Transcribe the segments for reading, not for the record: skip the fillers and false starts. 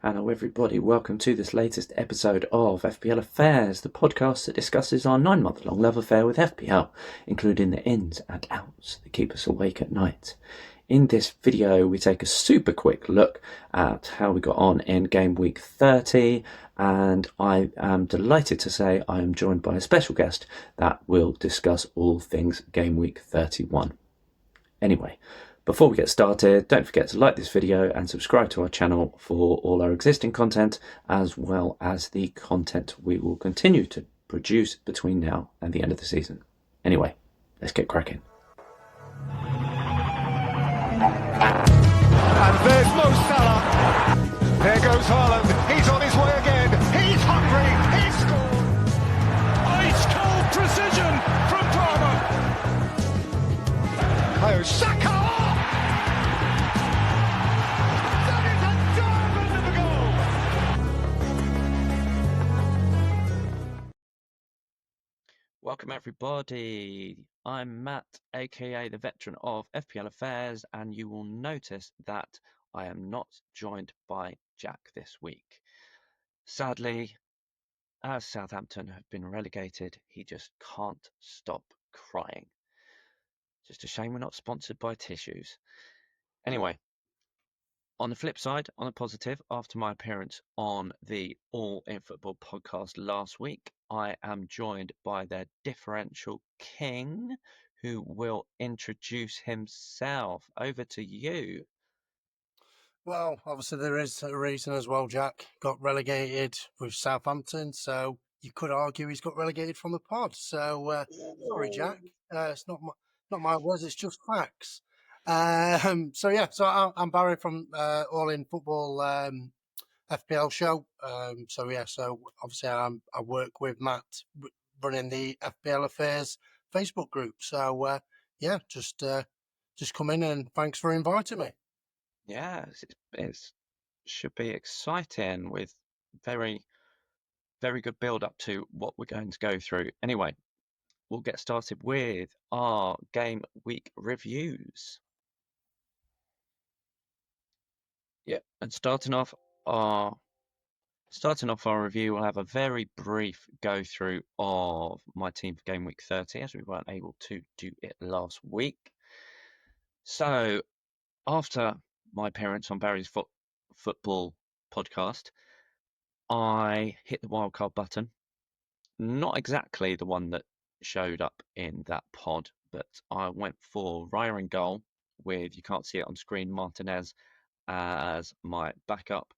Hello, everybody. Welcome to this latest episode of FPL Affairs, the podcast that discusses our 9-month-long love affair with FPL, including the ins and outs that keep us awake at night. In this video, we take a super quick look at how we got on in Gameweek 30, and I am delighted to say I am joined by a special guest that will discuss all things Gameweek 31. Anyway, before we get started, don't forget to like this video and subscribe to our channel for all our existing content, as well as the content we will continue to produce between now and the end of the season. Anyway, let's get cracking. And there's Mo Salah. There goes Haaland. He's on his way again. He's hungry. He's scored. Ice cold precision from Palmer. Oh, Saka! That is a diamond of a goal. Welcome everybody. I'm Matt, aka the veteran of FPL Affairs, and you will notice that I am not joined by Jack this week. Sadly, as Southampton have been relegated, he just can't stop crying. Just a shame we're not sponsored by tissues. Anyway, on the flip side, on a positive, after my appearance on the All in Football podcast last week, I am joined by their differential king, who will introduce himself. Over to you. Well, obviously there is a reason as well. Jack got relegated with Southampton, so you could argue he's got relegated from the pod. So sorry, Jack. It's not my words. It's just facts. So I'm Barry from All in Football FPL show. So obviously I work with Matt running the FPL Affairs Facebook group. So just come in and thanks for inviting me. Yes, it should be exciting with very, very good build up to what we're going to go through. Anyway, we'll get started with our game week reviews. Yeah, and starting off our review, we'll have a very brief go through of my team for game week 30, as we weren't able to do it last week. So after my appearance on Barry's football podcast, I hit the wildcard button. Not exactly the one that showed up in that pod, but I went for Raya in goal with, you can't see it on screen, Martinez as my backup.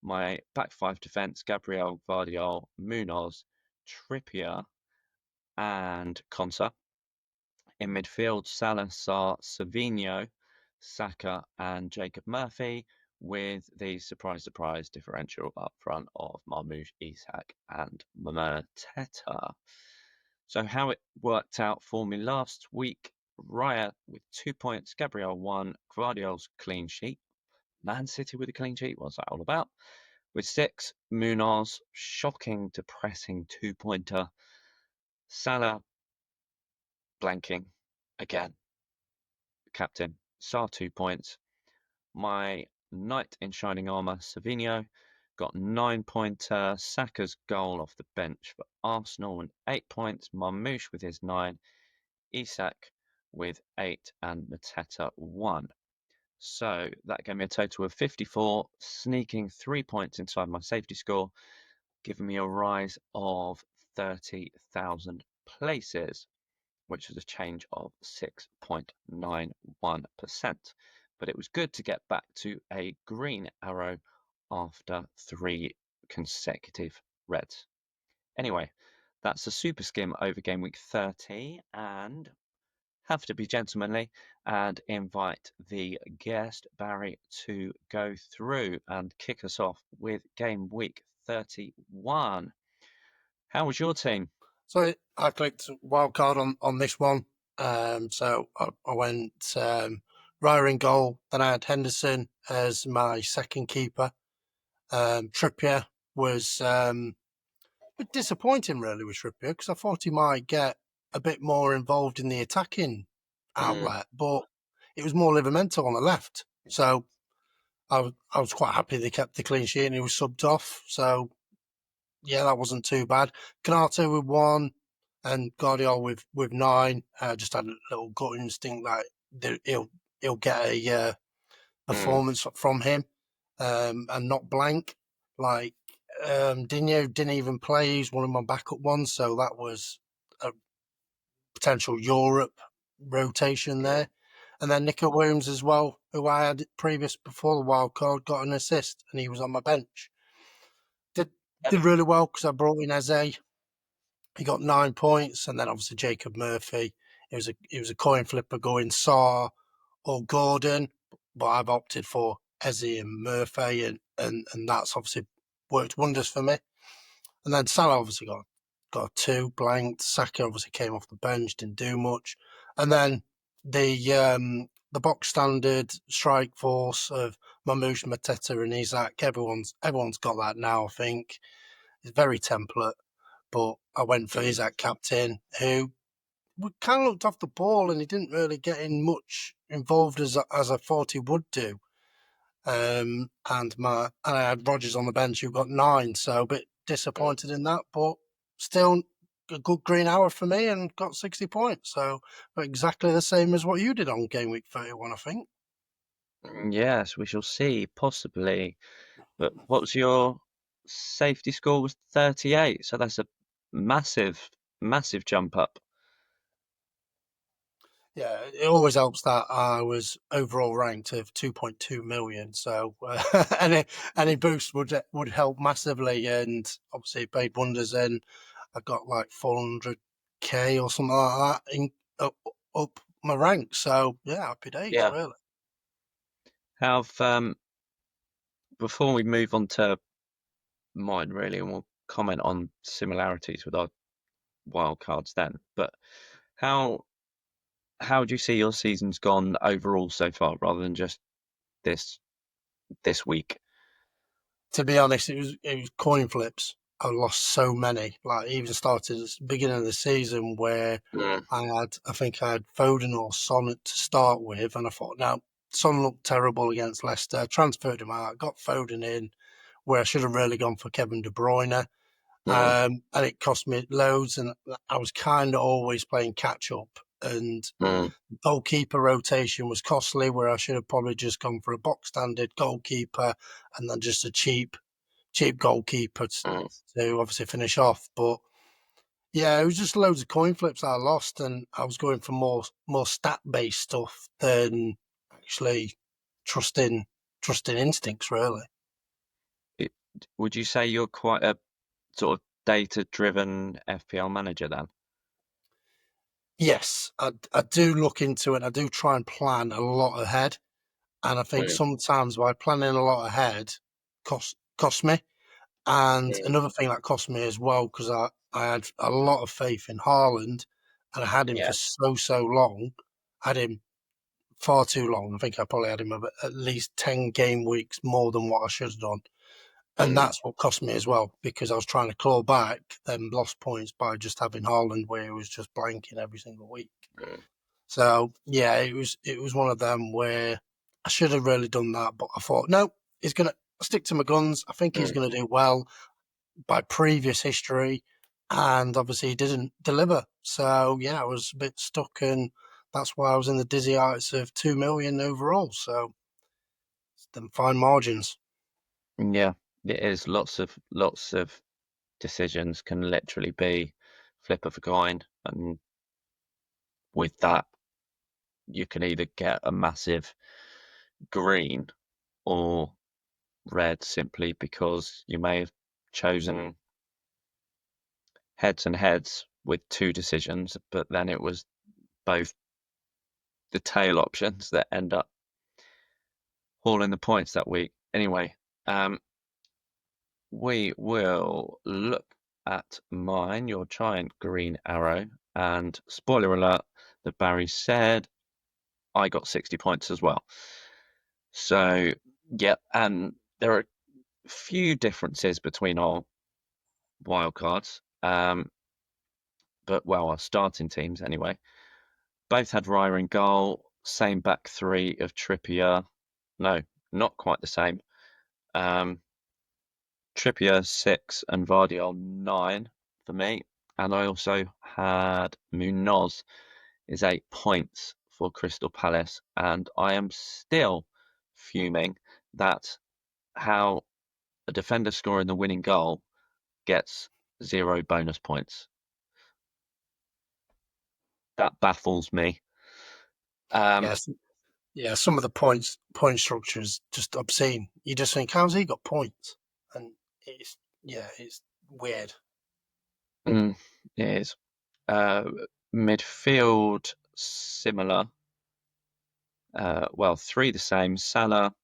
My back five defence, Gabriel, Vardiol, Munoz, Trippier, and Konsa. In midfield, Salazar, Savinho, Saka, and Jacob Murphy, with the surprise differential up front of Marmoush, Isak, and Mateta. So how it worked out for me last week: Raya with 2 points, Gabriel 1, Gvardiol's clean sheet, Man City with a clean sheet, what's that all about? With 6, Munoz, shocking, depressing 2-pointer, Salah, blanking, again, captain, Sar 2 points. My knight in shining armour, Savinho, got 9-pointer, Saka's goal off the bench for Arsenal and 8 points, Marmoush with his 9, Isak with 8, and Mateta 1. So that gave me a total of 54, sneaking 3 points inside my safety score, giving me a rise of 30,000 places, which was a change of 6.91%. But it was good to get back to a green arrow after 3 consecutive reds. Anyway, that's a super skim over game week 30, and have to be gentlemanly and invite the guest, Barry, to go through and kick us off with game week 31. How was your team? So I clicked wildcard on this one. So I went Raya in goal. Then I had Henderson as my second keeper. Trippier was a bit disappointing, really, with Trippier, because I thought he might get a bit more involved in the attacking outlet, but it was more Livramento on the left. So I was quite happy they kept the clean sheet and he was subbed off. So yeah, that wasn't too bad. Canate with 1 and Guardiola with 9. Just had a little gut instinct that he'll get a Mm, performance from him, and not blank. Like Dino didn't even play. He's one of my backup ones, so that was a potential Europe rotation mm, there. And then Nico Williams as well, who I had before the wild card, got an assist, and he was on my bench. Did and, did really well because I brought in Eze. He got 9 points, and then obviously Jacob Murphy. It was a coin flipper going Saar or Gordon, but I've opted for Eze and Murphy, and that's obviously worked wonders for me. And then Salah obviously got a 2 blanked. Saka obviously came off the bench, didn't do much, and then the box standard strike force of Mamouche, Mateta, and Isak. Everyone's got that now. I think it's very template, but I went for mm, Isak captain, who we kind of looked off the ball and he didn't really get in much involved as I thought he would do. And I had Rogers on the bench who got 9, so a bit mm. disappointed in that, but still a good green hour for me and got 60 points. So exactly the same as what you did on Game Week 31, I think. Yes, we shall see, possibly. But what's your safety score? Was 38, so that's a massive, massive jump up. Yeah, it always helps that I was overall ranked of 2.2 million. So any boost would help massively, and obviously it paid wonders. And I got like 400k or something like that up my rank. So yeah, happy days, Yeah. really. Have before we move on to mine, really, and we'll comment on similarities with our wild cards then. But how how do you see your season's gone overall so far, rather than just this this week? To be honest, it was coin flips. I lost so many. Like even started at the beginning of the season where Mm, I think I had Foden or Son to start with, and I thought, no, Son looked terrible against Leicester. Transferred him out, got Foden in, where I should have really gone for Kevin De Bruyne. mm, And it cost me loads, and I was kind of always playing catch up. And mm, goalkeeper rotation was costly, where I should have probably just gone for a box standard goalkeeper and then just a cheap goalkeeper mm, to obviously finish off. But yeah, it was just loads of coin flips I lost, and I was going for more stat based stuff than actually trusting trusting instincts. Really, it, would you say you're quite a sort of data-driven FPL manager then? yes, I do look into it. I do try and plan a lot ahead, and I think Mm, sometimes by planning a lot ahead cost me. And mm, another thing that cost me as well, because I had a lot of faith in Haaland, and I had him yeah. for so long. I had him far too long. I think I probably had him at least 10 game weeks more than what I should have done. And Mm, that's what cost me as well, because I was trying to claw back them lost points by just having Haaland where he was just blanking every single week. mm, So yeah, it was one of them where I should have really done that, but I thought, no, he's gonna stick to my guns. I think he's mm. gonna do well by previous history, and obviously he didn't deliver. So yeah, I was a bit stuck, and that's why I was in the dizzy heights of 2 million overall. So them fine margins. Yeah, it is. Lots of decisions can literally be flip of a coin, and with that, you can either get a massive green or red simply because you may have chosen heads and heads with two decisions, but then it was both the tail options that end up hauling the points that week. Anyway, we will look at mine, your giant green arrow, and spoiler alert that Barry said I got 60 points as well. So, yeah, and there are a few differences between our wildcards, but well, our starting teams anyway. Both had Raya in goal, same back three of Trippier. No, not quite the same. Trippier 6 and Vardy 9 for me. And I also had Munoz is 8 points for Crystal Palace. And I am still fuming that how a defender scoring the winning goal gets 0 bonus points. That baffles me. Yes, yeah. Some of the point structures just obscene. You just think, how's he got points? And it's weird. It is. Midfield similar. Well, 3 the same. Salah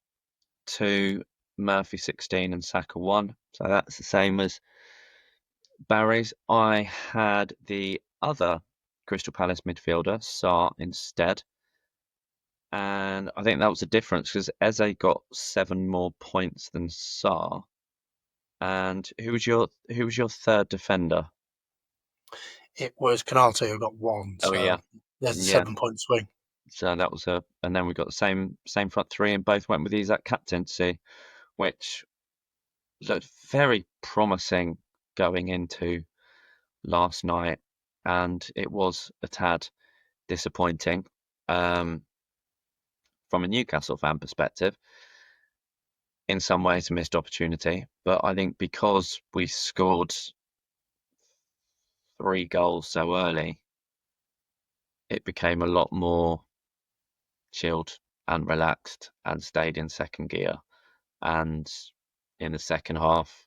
2, Murphy 16, and Saka 1. So that's the same as Barry's. I had the other Crystal Palace midfielder, Sarr, instead. And I think that was the difference because Eze got 7 more points than Sarr. And who was your third defender? It was Canate who got 1, Oh yeah, so there's a yeah. 7-point swing. So that was and then we got the same front three, and both went with Isak captaincy, which looked very promising going into last night, and it was a tad disappointing from a Newcastle fan perspective. In some ways, a missed opportunity, but I think because we scored 3 goals so early, it became a lot more chilled and relaxed and stayed in second gear. And in the second half,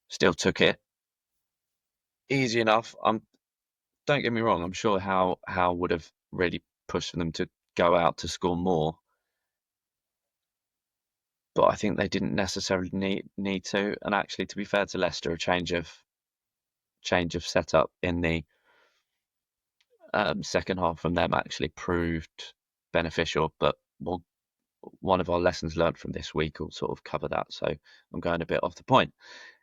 still took it easy enough. Don't get me wrong. I'm sure how would have really pushed for them to go out to score more, but I think they didn't necessarily need to. And actually, to be fair to Leicester, a change of setup in the second half from them actually proved beneficial. But one of our lessons learned from this week will sort of cover that. So I'm going a bit off the point.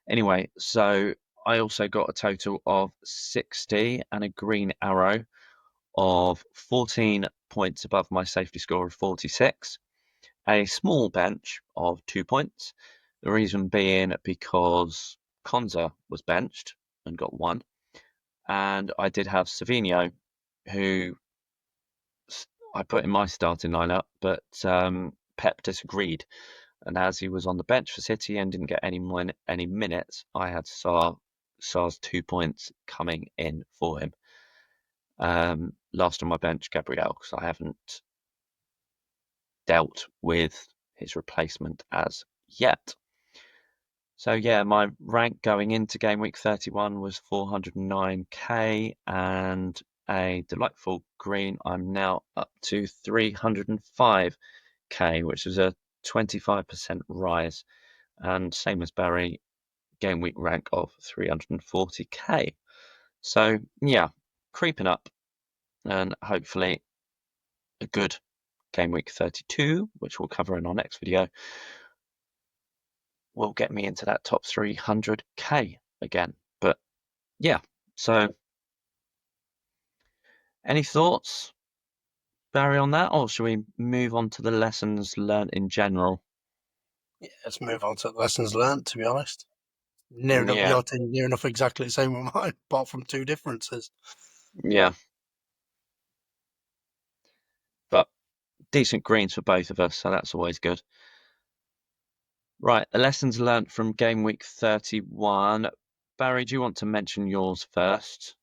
Anyway, so I also got a total of 60 and a green arrow of 14 points above my safety score of 46, a small bench of 2 points. The reason being because Konza was benched and got 1, and I did have Savinho, who I put in my starting lineup, but Pep disagreed, and as he was on the bench for City and didn't get any minutes, I had Sar's 2 points coming in for him. Last on my bench, Gabriel, because I haven't dealt with his replacement as yet. So yeah, my rank going into Game Week 31 was 409k and a delightful green. I'm now up to 305k, which is a 25% rise, and same as Barry, Game Week rank of 340k. So yeah, creeping up, and hopefully a good Game Week 32, which we'll cover in our next video, will get me into that top 300k again. But yeah, so any thoughts, Barry, on that, or should we move on to the lessons learned in general? Yeah, let's move on to lessons learned, to be honest. Near enough, Yeah, your team, near enough exactly the same with mine, apart from 2 differences. yeah, but decent greens for both of us, so that's always good. Right, the lessons learned from Game Week 31. Barry, do you want to mention yours first?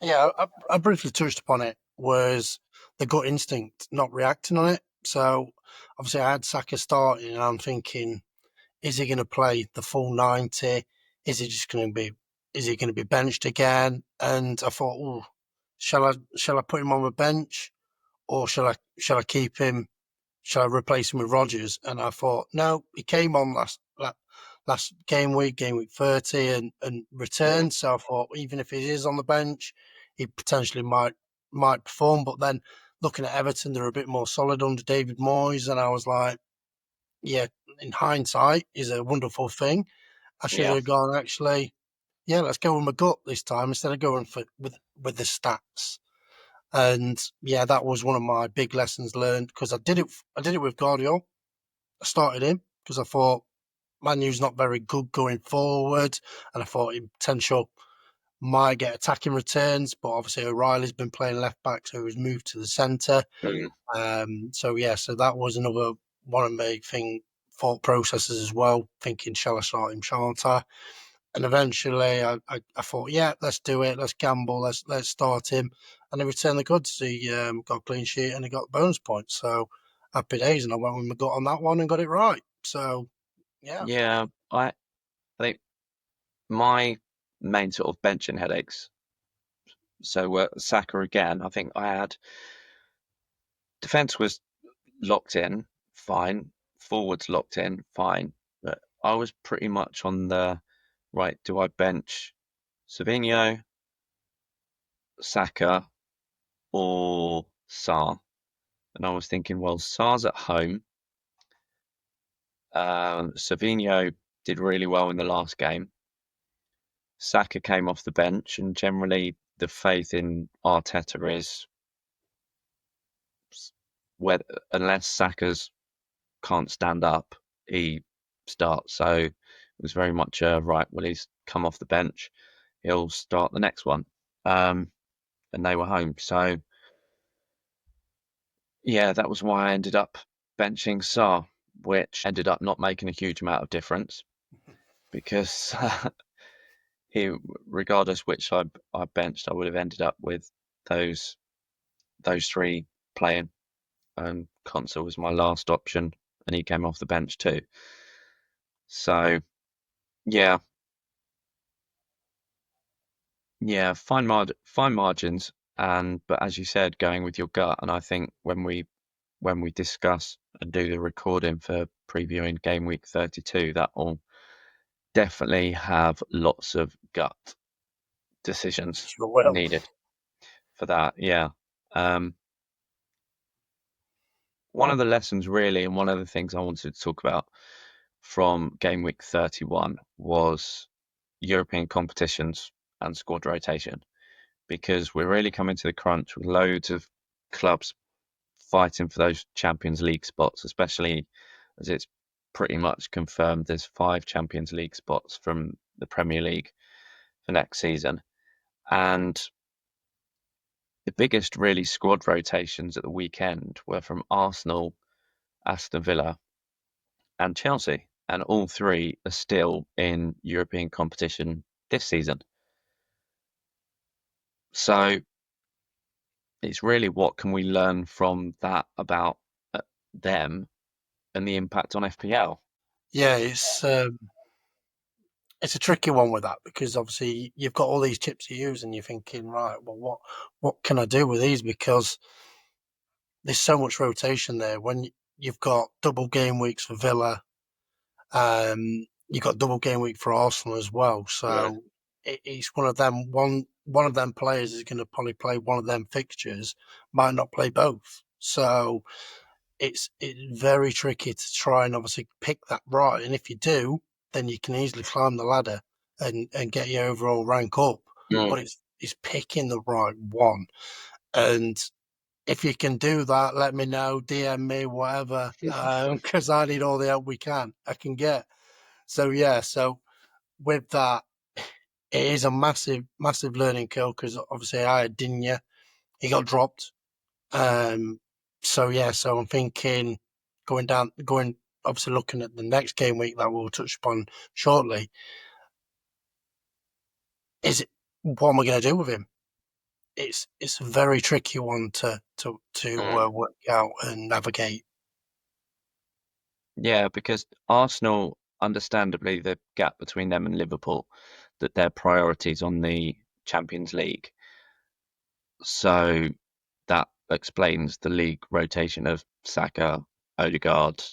Yeah, I briefly touched upon it, was the gut instinct, not reacting on it. So obviously I had Saka starting and I'm thinking, is he going to play the full 90? Is he going to be benched again? And I thought, oh, shall I put him on the bench, or shall I keep him? Shall I replace him with Rodgers? And I thought, no, he came on last game week 30, and returned. So I thought, even if he is on the bench, he potentially might perform. But then looking at Everton, they're a bit more solid under David Moyes, and I was like, yeah, in hindsight, is a wonderful thing. I should Yeah, have gone, actually, yeah, let's go with my gut this time instead of going with the stats. And yeah, that was one of my big lessons learned because I did it with Guardiola. I started him because I thought Man U's not very good going forward, and I thought in potential might get attacking returns, but obviously O'Reilly's been playing left back, so he's moved to the centre. So yeah, so that was another one of my thought processes as well, thinking shall I start him, shan't I? And eventually I thought, yeah, let's do it, let's gamble, let's start him. And he returned the goods. He got a clean sheet and he got bonus points. So happy days, and I went with my gut on that one and got it right. So yeah. Yeah, I think my main sort of benching headaches. So Saka again. I think I had defense was locked in, fine. Forwards locked in, fine. But I was pretty much on the right. Do I bench Savinho, Saka, or Sarr? And I was thinking, well, Sarr's at home. Savinho did really well in the last game. Saka came off the bench, and generally the faith in Arteta is whether unless Saka's can't stand up, he starts. So it was very much right. Well, he's come off the bench, he'll start the next one. And they were home, so yeah, that was why I ended up benching Sarr, which ended up not making a huge amount of difference because he, regardless which I benched, I would have ended up with those three playing. Conser was my last option, and he came off the bench too. So yeah, yeah, fine margins, and but as you said, going with your gut, and I think when we discuss and do the recording for previewing Game Week 32, that will definitely have lots of gut decisions Sure will. needed for that. Yeah. Um, One of the lessons, really, and one of the things I wanted to talk about from Game Week 31 was European competitions and squad rotation, because we're really coming to the crunch with loads of clubs fighting for those Champions League spots, especially as it's pretty much confirmed there's 5 Champions League spots from the Premier League for next season. And the biggest really squad rotations at the weekend were from Arsenal, Aston Villa, and Chelsea, and all three are still in European competition this season. So it's really what can we learn from that about them and the impact on FPL. Yeah, it's a tricky one with that because obviously you've got all these chips to use and you're thinking, right, well, what can I do with these? Because there's so much rotation there. When you've got double game weeks for Villa, you've got double game week for Arsenal as well. Yeah. So it's one of them. One of them players is going to probably play one of them fixtures, might not play both. So it's very tricky to try and obviously pick that right. And if you do, then you can easily climb the ladder and get your overall rank up. Mm. But it's picking the right one. And if you can do that, let me know, DM me, whatever, because I need all the help I can get. So yeah, so with that, it is a massive, massive learning curve because obviously I had Dinya, he got dropped. So yeah, so I'm thinking going obviously looking at the next game week that we'll touch upon shortly. Is it what am I going to do with him? It's a very tricky one to Mm. work out and navigate. Yeah, because Arsenal, understandably, the gap between them and Liverpool, that their priorities on the Champions League. So that explains the league rotation of Saka, Odegaard,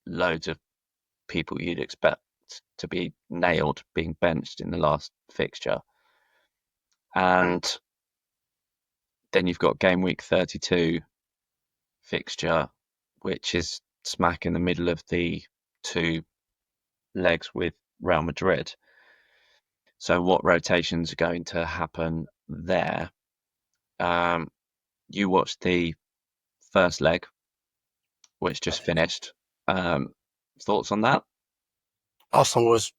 loads of people you'd expect to be nailed being benched in the last fixture. And then you've got game week 32 fixture, which is smack in the middle of the two legs with Real Madrid. So what rotations are going to happen there? you watched the first leg, which just finished. Thoughts on that? Arsenal was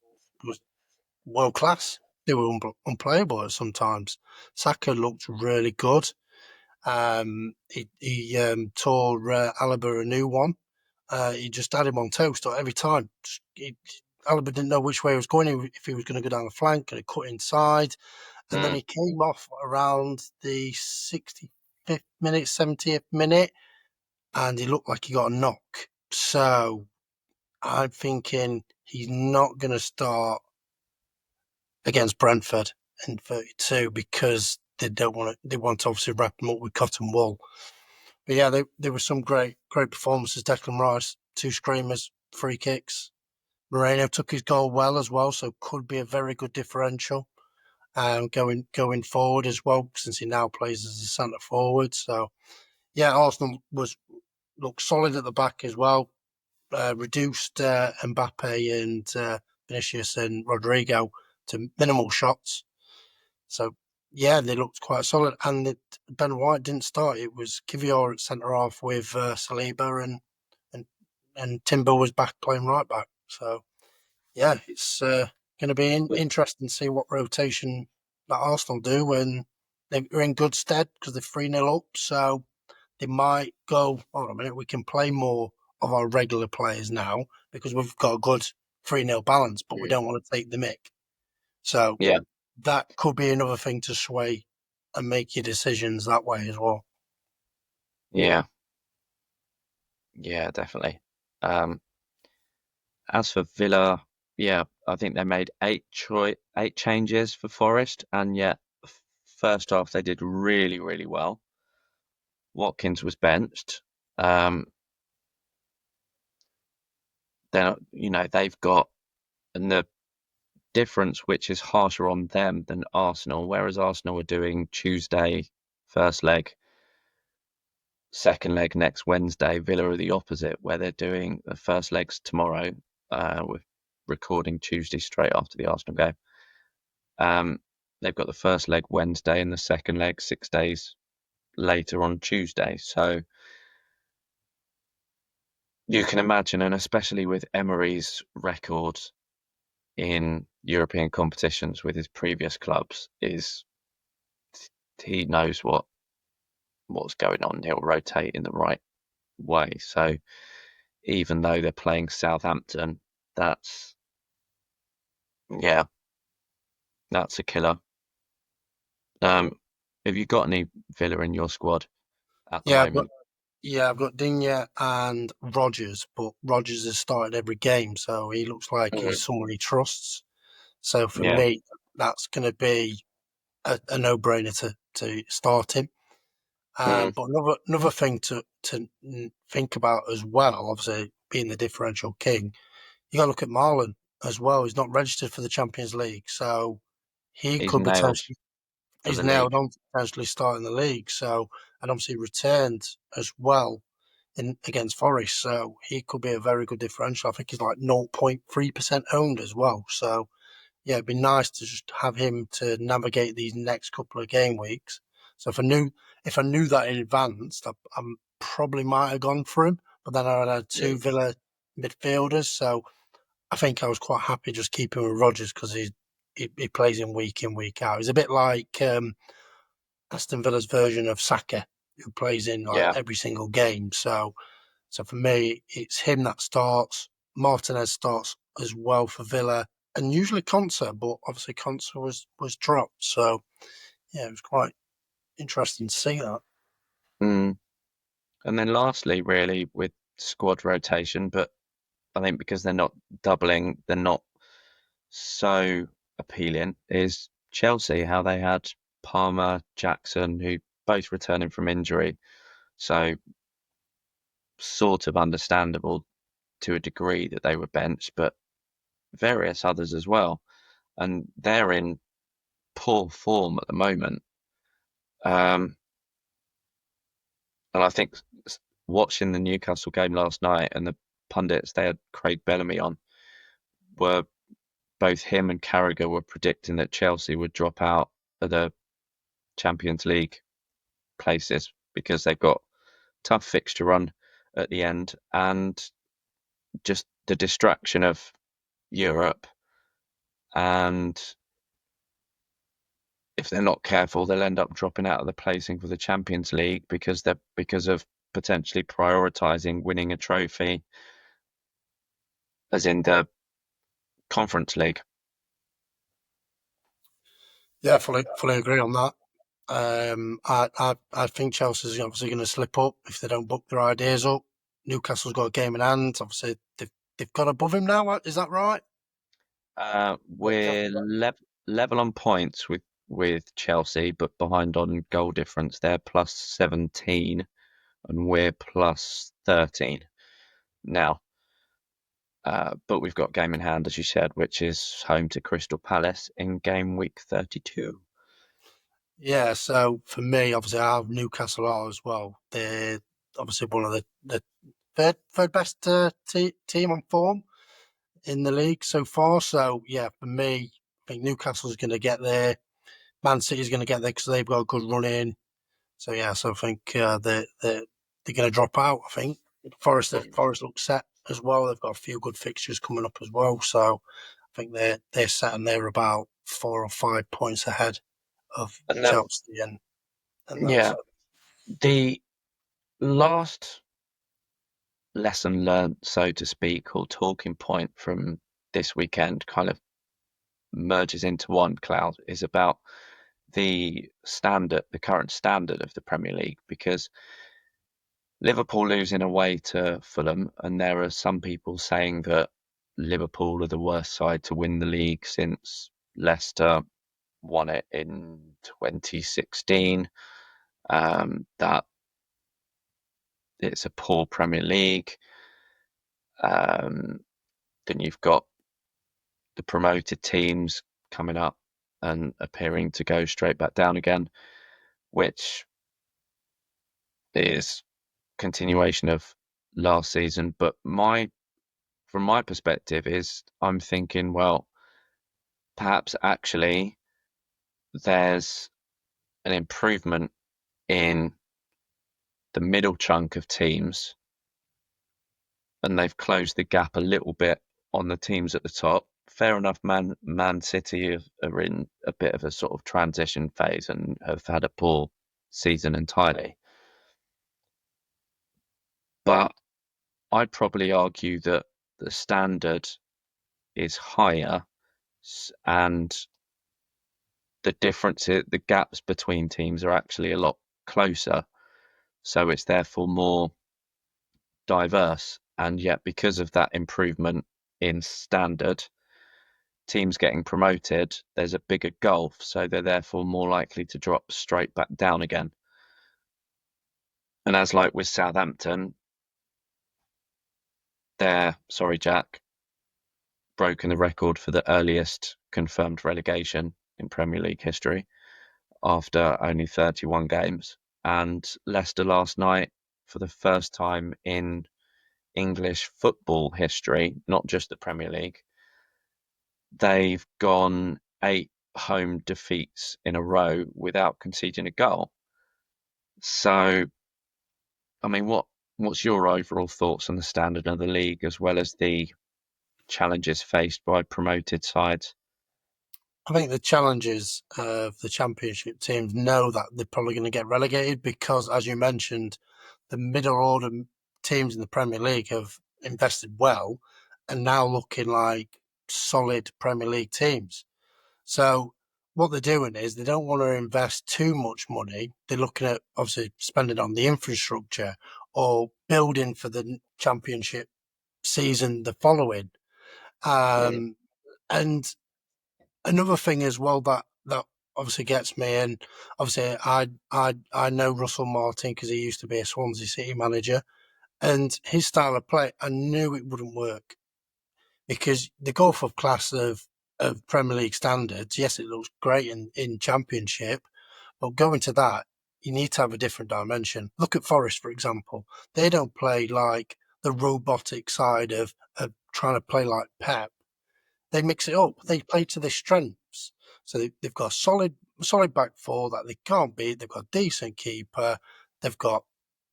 world class. They were unplayable at sometimes. Saka looked really good. He tore Alaba a new one. He just had him on toast every time. Alaba didn't know which way he was going, if he was going to go down the flank and he cut inside. And then Mm, he came off around the 65th minute, 70th minute, and he looked like he got a knock. So I'm thinking he's not going to start against Brentford in 32 because they don't want to. They want to obviously wrap them up with cotton wool. But yeah, there were some great performances. Declan Rice, 2 screamers, 3 kicks. Moreno took his goal well as well, so could be a very good differential going forward as well, since he now plays as a centre forward. So yeah, Arsenal looked solid at the back as well. Reduced Mbappe and Vinicius and Rodrigo to minimal shots. So yeah, they looked quite solid. And Ben White didn't start. It was Kivior at centre half with Saliba and and Timber was back playing right back. So yeah, it's going to be interesting to see what rotation that Arsenal do when they're in good stead because they're 3-0 up. So they might go, hold on a minute, we can play more of our regular players now because we've got a good 3-0 balance, but we mm. don't want to take the mick. So Yeah, that could be another thing to sway and make your decisions that way as well. yeah, yeah, definitely. Um, as for Villa, yeah, I think they made eight changes for Forest, and yet first half they did really, really well. Watkins was benched. Um, then they've got, and the difference which is harsher on them than Arsenal, whereas Arsenal are doing Tuesday first leg, second leg next Wednesday. Villa are the opposite, where they're doing the first legs tomorrow. With recording Tuesday straight after the Arsenal game. They've got the first leg Wednesday and the second leg 6 days later on Tuesday. So you can imagine, and especially with Emery's record in European competitions with his previous clubs, is he knows what's going on. He'll rotate in the right way. So even though they're playing Southampton, that's yeah, that's a killer. Um, have you got any Villa in your squad at the Yeah, I've got moment? Digne and Rogers, but Rogers has started every game, so he looks like Mhm. he's someone he trusts. So for Yeah, me, that's going to be a no-brainer to start him. mm, But another thing to think about as well, obviously being the differential king, you got to look at Marlon as well. He's not registered for the Champions League, so he he's could nailed potentially for he's the nailed league. on to potentially starting the league. So and obviously returned as well in against Forest, so he could be a very good differential. I think he's like 0.3% owned as well. So yeah, it'd be nice to just have him to navigate these next couple of game weeks. So if I knew that in advance, I probably might have gone for him. But then I had 2 Mm, Villa midfielders, so I think I was quite happy just keeping with Rodgers because he plays in week out. He's a bit like Aston Villa's version of Saka, who plays in like yeah. every single game. So for me, it's him that starts. Martinez starts as well for Villa, and usually Konsa, but obviously Konsa was dropped. So yeah, it was quite interesting to see that. Mm. And then lastly, really, with squad rotation, but I think because they're not doubling, they're not so appealing, is Chelsea, how they had Palmer, Jackson, who both returning from injury. So sort of understandable to a degree that they were benched, but various others as well. And they're in poor form at the moment. Um, and I think watching the Newcastle game last night and the pundits, they had Craig Bellamy on, were both him and Carragher were predicting that Chelsea would drop out of the Champions League places because they've got tough fixture run at the end and just the distraction of Europe. And if they're not careful, they'll end up dropping out of the placing for the Champions League because of potentially prioritising winning a trophy, as in the Conference League. Yeah, fully agree on that. I think Chelsea's obviously going to slip up if they don't book their ideas up. Newcastle's got a game in hand. Obviously, they've got above him now. Is that right? We're level on points with Chelsea, but behind on goal difference. They're plus 17 and we're plus 13 now. But we've got game in hand, as you said, which is home to Crystal Palace in game week 32. Yeah, so for me, obviously, I have Newcastle are as well. They're obviously one of the third best team on form in the league so far. So, yeah, for me, I think Newcastle's going to get there. Man City's going to get there because they've got a good run in. So, yeah, so I think they're going to drop out, I think. Forest looks set as well. They've got a few good fixtures coming up as well. So, I think they're set and they're about 4 or 5 points ahead of And Chelsea and that. yeah, So. the last lesson learned, so to speak, or talking point from this weekend kind of merges into one, Cloud, is about the current standard of the Premier League, because Liverpool losing away to Fulham, and there are some people saying that Liverpool are the worst side to win the league since Leicester won it in 2016. That it's a poor Premier League. Then you've got the promoted teams coming up and appearing to go straight back down again, which is continuation of last season. But from my perspective is I'm thinking, well, perhaps actually there's an improvement in the middle chunk of teams, and they've closed the gap a little bit on the teams at the top. Fair enough, Man City are in a bit of a sort of transition phase and have had a poor season entirely. But I'd probably argue that the standard is higher, and the gaps between teams are actually a lot closer. So it's therefore more diverse. And yet, because of that improvement in standard, teams getting promoted, there's a bigger gulf. So they're therefore more likely to drop straight back down again. And as like with Southampton, sorry, Jack, broken the record for the earliest confirmed relegation in Premier League history after only 31 games. And Leicester last night, for the first time in English football history, not just the Premier League, they've gone 8 home defeats in a row without conceding a goal. So, I mean, what's your overall thoughts on the standard of the league, as well as the challenges faced by promoted sides? I think the challenges of the Championship teams know that they're probably going to get relegated because, as you mentioned, the middle order teams in the Premier League have invested well and now looking like solid Premier League teams. So what they're doing is they don't want to invest too much money. They're looking at obviously spending on the infrastructure or building for the Championship season the following. And another thing as well that obviously gets me, and obviously I know Russell Martin because he used to be a Swansea City manager, and his style of play, I knew it wouldn't work because the gulf of class of Premier League standards, yes, it looks great in Championship, but going to that, you need to have a different dimension. Look at Forest, for example. They don't play like the robotic side of trying to play like Pep. They mix it up. They play to their strengths. So they've got a solid back four that they can't beat. They've got a decent keeper. they've got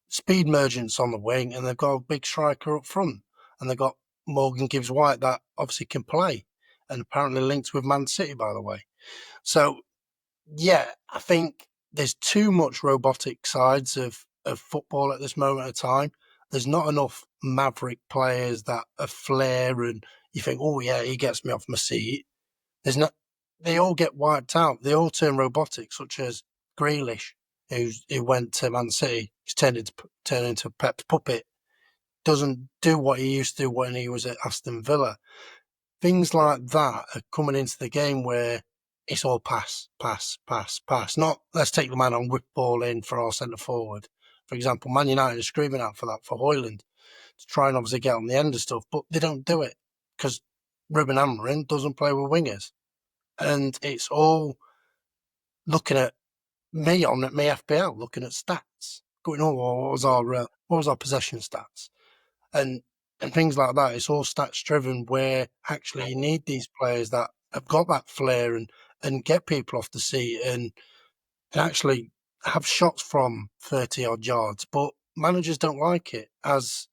speed merchants on the wing, and they've got a big striker up front, and they've got Morgan Gibbs White that obviously can play, and apparently linked with Man City, by the way. So yeah, I think there's too much robotic sides of football at this moment of time. There's not enough maverick players that are flair and you think, oh yeah, he gets me off my seat. There's not. They all get wiped out. They all turn robotic, such as Grealish, who went to Man City. He's turned into Pep's puppet. Doesn't do what he used to do when he was at Aston Villa. Things like that are coming into the game where it's all pass, pass, pass, pass. Not let's take the man on whip ball in for our centre forward. For example, Man United are screaming out for that for Højlund to try and obviously get on the end of stuff, but they don't do it because Ruben Amorim doesn't play with wingers. And it's all looking at me on at my FPL, looking at stats, going, oh, what was our possession stats, and things like that. It's all stats driven. Where actually you need these players that have got that flair and get people off the seat and actually have shots from 30 odd yards. But managers don't like it, as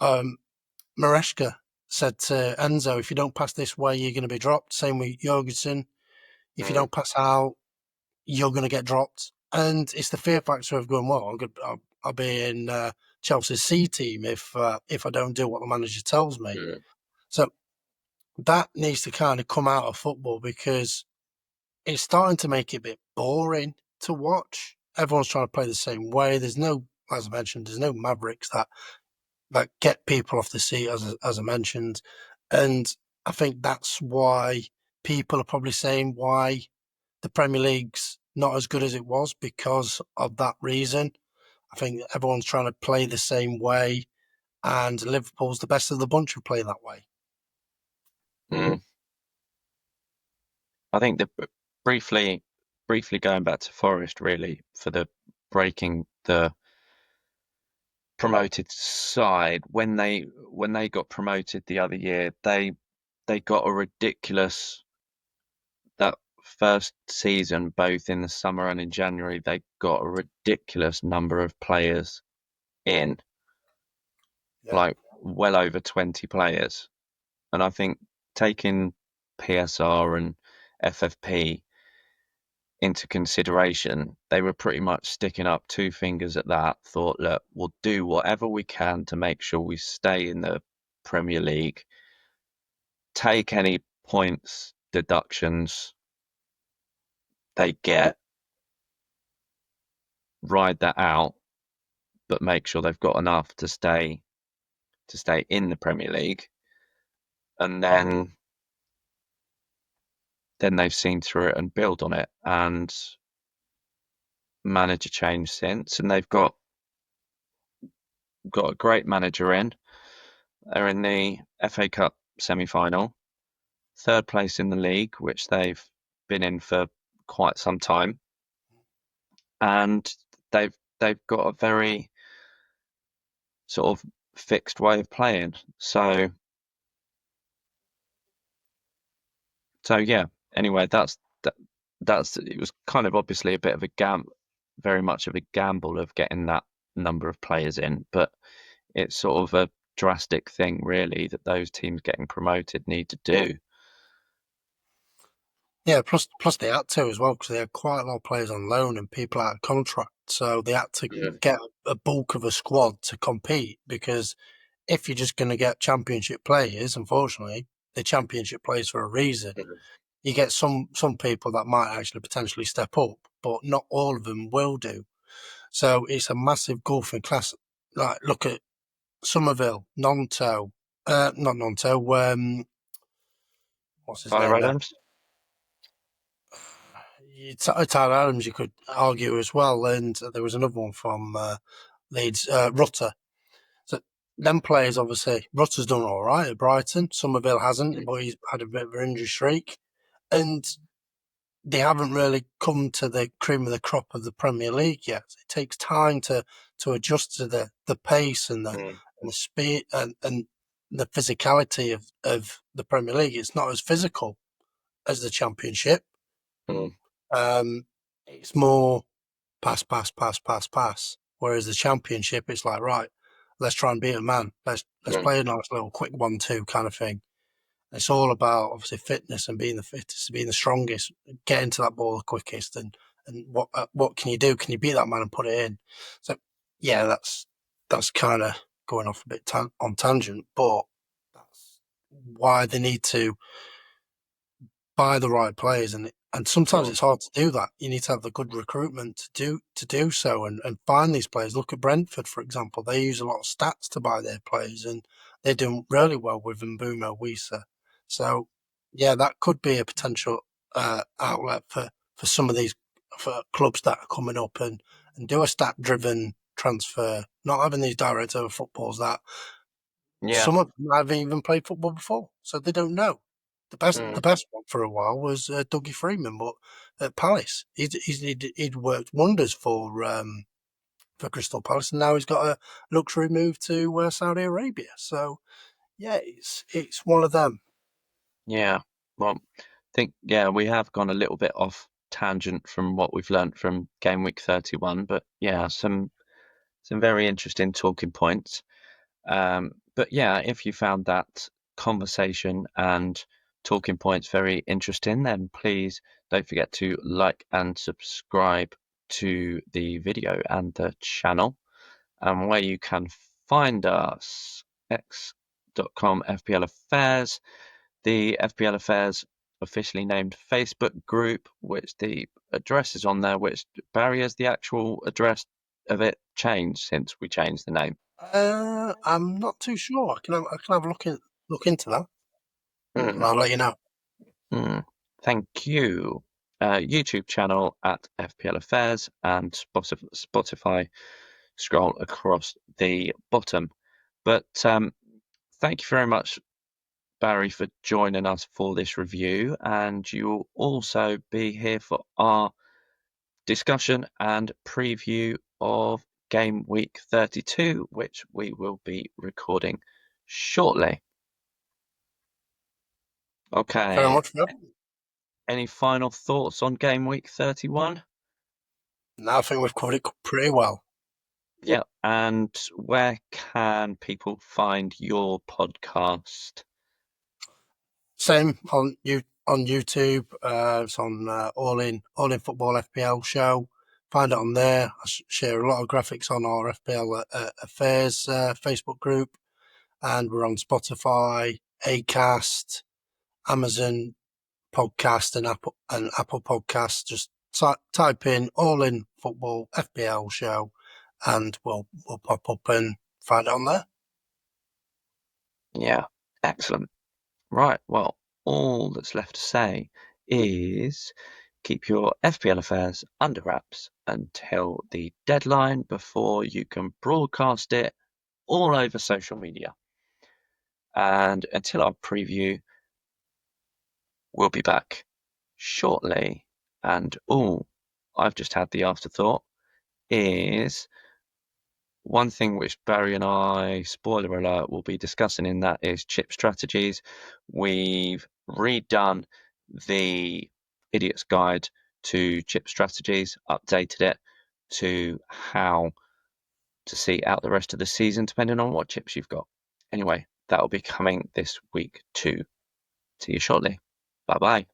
Maresca said to Enzo, if you don't pass this way, you're going to be dropped. Same with Jorgensen. If you don't pass out, you're going to get dropped. And it's the fear factor of going, well, I'll be in Chelsea's C team if I don't do what the manager tells me. Yeah. So that needs to kind of come out of football because it's starting to make it a bit boring to watch. Everyone's trying to play the same way. There's no, as I mentioned, there's no mavericks that get people off the seat, as I mentioned. And I think that's why people are probably saying why the Premier League's not as good as it was, because of that reason. I think everyone's trying to play the same way, and Liverpool's the best of the bunch who play that way. Mm. I think briefly going back to Forest, really, for the breaking the promoted side, when they got promoted the other year, they got a ridiculous, that first season, both in the summer and in January, they got a ridiculous number of players in, Yeah. like well over 20 players. And I think taking PSR and FFP into consideration, they were pretty much sticking up two fingers at that, thought, look, we'll do whatever we can to make sure we stay in the Premier League, take any points deductions they get, ride that out, but make sure they've got enough to stay in the Premier League. And then they've seen through it and build on it, and manager change since, and they've got a great manager in. They're in the FA Cup semi-final, third place in the league, which they've been in for quite some time, and they've got a very sort of fixed way of playing. So yeah. Anyway, that's it was kind of obviously a bit of a very much of a gamble of getting that number of players in, but it's sort of a drastic thing, really, that those teams getting promoted need to do. Yeah, plus they had to as well, because they had quite a lot of players on loan and people out of contract. So they had to get a bulk of a squad to compete, because if you're just going to get championship players, unfortunately, they're championship players for a reason. You get some people that might actually potentially step up, but not all of them will do. So it's a massive gulf in class. Like, look at Somerville, Nanto, not Nanto, what's his Tyler name now? Adams? Tyler Adams, you could argue as well, and there was another one from Leeds, Rutter. So them players, obviously, Rutter's done all right at Brighton. Somerville hasn't, but he's had a bit of an injury streak, and they haven't really come to the cream of the crop of the Premier League yet. It takes time to adjust to the pace and the speed and the physicality of the Premier League. It's not as physical as the Championship. It's more pass, pass, pass, pass, pass. Whereas the Championship, it's like, right, let's try and beat a man. Let's play a nice little quick 1-2 kind of thing. It's all about obviously fitness and being the fittest, being the strongest, getting to that ball the quickest, and what can you do? Can you beat that man and put it in? So yeah, that's kind of going off a bit on tangent, but that's why they need to buy the right players, and sometimes it's hard to do that. You need to have the good recruitment to do so, and find these players. Look at Brentford, for example; they use a lot of stats to buy their players, and they're doing really well with Mbumo Wisa. So yeah, that could be a potential outlet for some of these for clubs that are coming up, and do a stat driven transfer, not having these direct over footballs that Yeah. some of them haven't even played football before, so they don't know. The best one for a while was Dougie Freeman, but at Palace, he'd worked wonders for Crystal Palace, and now he's got a luxury move to Saudi Arabia. So yeah, it's one of them. Yeah. Well, I think, we have gone a little bit off tangent from what we've learned from Game Week 31, but yeah, some very interesting talking points. But yeah, if you found that conversation and talking points very interesting, then please don't forget to like and subscribe to the video and the channel. And where you can find us, x.com FPL Affairs, the FPL Affairs officially named Facebook group, which the address is on there, which Barry, has the actual address of it changed since we changed the name? I'm not too sure. I can have a look into that, and Mm, I'll let you know. thank you. YouTube channel at FPL Affairs and Spotify. Scroll across the bottom. But thank you very much, Barry, for joining us for this review, and you will also be here for our discussion and preview of Game Week 32, which we will be recording shortly. Thank you very Okay. much for having me. Any final thoughts on Game Week 31? Now I think we've covered it pretty well. Yeah. And where can people find your podcast? Same on YouTube. It's on All in Football FPL show. Find it on there. I share a lot of graphics on our FPL Affairs Facebook group, and we're on Spotify, Acast, Amazon Podcast, and Apple Podcasts. Just type in All in Football FPL show, and we'll pop up and find it on there. Yeah. Excellent. Right. Well, all that's left to say is keep your FPL affairs under wraps until the deadline before you can broadcast it all over social media. And until our preview, we'll be back shortly. And I've just had the afterthought is one thing which Barry and I, spoiler alert, will be discussing in that is chip strategies. We've redone the Idiot's Guide to Chip Strategies, updated it to how to see out the rest of the season, depending on what chips you've got. Anyway, that will be coming this week too. See you shortly. Bye bye.